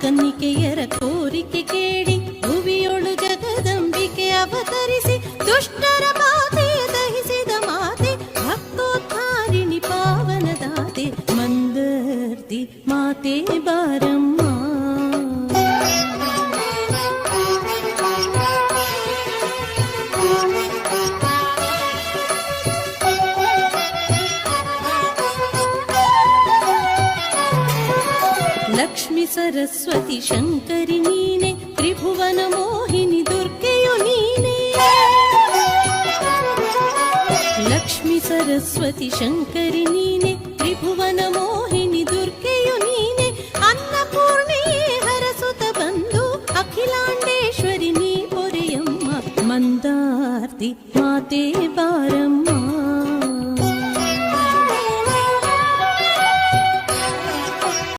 ಕನ್ನಿಕೆಯರ ಕೋರಿಕೆ ಕೇಳಿ ಭುವಿಯೊಳು ಜಗದಂಬಿಕೆ ಅವತರಿಸಿ ದುಷ್ಟರ ಬಾಧೆಯ ದಹಿಸಿದ ಮಾತೆ ಭಕ್ತೋದ್ಧಾರಿಣಿ ಪಾವನದಾತೆ ಮಂದರ್ತಿ ಮಾತೆ ಬಾರಮ್ಮ. ಲಕ್ಷ್ಮಿ ಸರಸ್ವತಿ ಶಂಕರಿ ನೀನೆ, ತ್ರಿಭುವನ ಮೋಹಿನಿ ದುರ್ಗೆಯು ನೀನೆ. ಲಕ್ಷ್ಮಿ ಸರಸ್ವತಿ ಶಂಕರಿ ನೀನೆ,